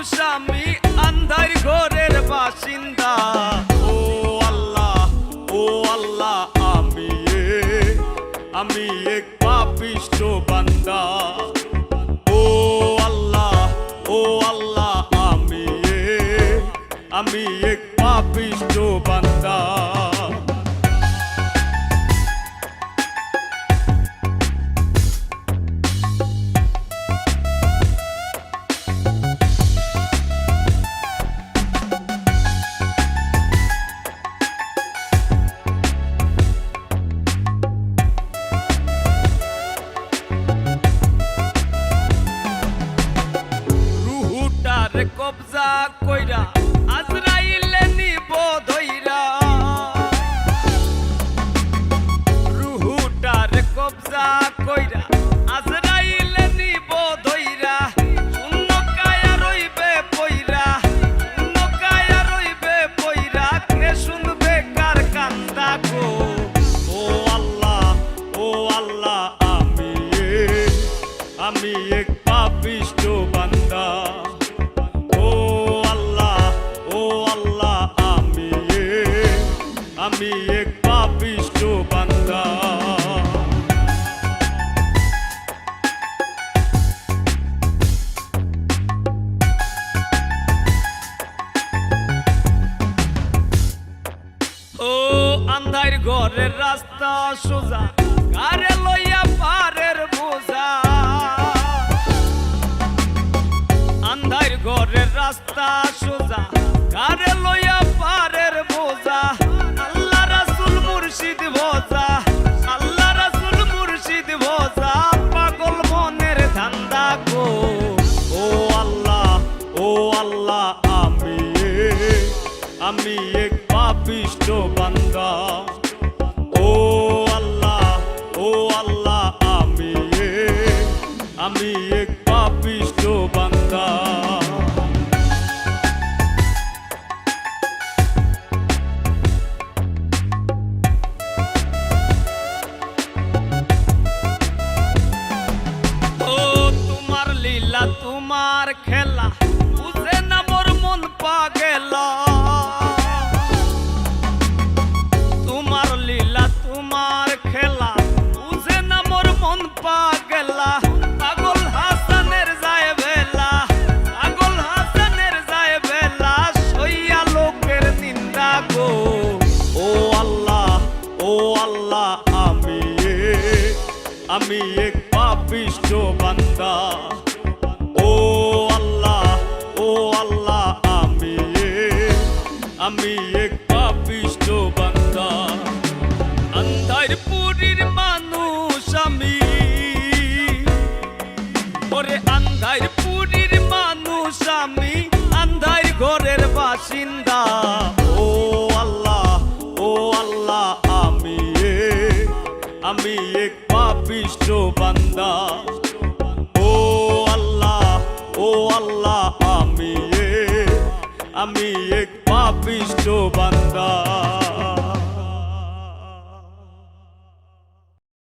মানুষ আমি আন্ধার ঘরের বাসিন্দা। ও আল্লাহ আমি এক পাপিষ্ঠ বান্দা। ও আল্লাহ আমি এক পাপিষ্ঠ বান্দা। কবজা কইরা আজরাইলে নিব ধইরা, রুহুটার কবজা কইরা আজরাইলে নিব ধইরা। শূন্য কায়া রইবে পইরা, শূন্য কায়া রইবে পইরা, কে শুনবে কার কান্দা গো। ও আল্লাহ আমি এক পাপিষ্ঠ বান্দা। আমি এক পাপিষ্ঠ বান্দা। ও আন্ধার ঘরের রাস্তা সোজা, কারে লইয়া পারের বোঝা। আন্ধার ঘরের রাস্তা সোজা, কারে লইয়া পারের বোঝা। আল্লাহ রাসূল মুর্শিদ ভোজা, আল্লাহ রাসূল মুর্শিদ ভোজা, পাগল মনের ধান্দা গো। ও আল্লাহ আমি এক পাপিষ্ঠ বান্দা। ও আল্লাহ আমি এক পাপিষ্ঠ বান্দা। তোমার খেলা বুঝে না মোর মন পাগেলা। তোমার লীলা তোমার খেলা বুঝে না মোর মন পাগেলা। পাগল হাসানের যায় বেলা, পাগল হাসানের যায় বেলা, সইয়া লোকের নিন্দা গো। ও আল্লাহ আমি এক পাপিষ্ঠ বান্দা। ও আল্লাহ আমি এক পাপিষ্ঠ বান্দা। আন্ধার পুরীর মানুষ আমি, ওরে আন্ধার পুরীর মানুষ আমি, আন্ধার ঘরের বাসিন্দা। ও আল্লাহ আমি এক পাপিষ্ঠ বান্দা। ও আল্লাহ আমি এক পাপিষ্ঠ বান্দা।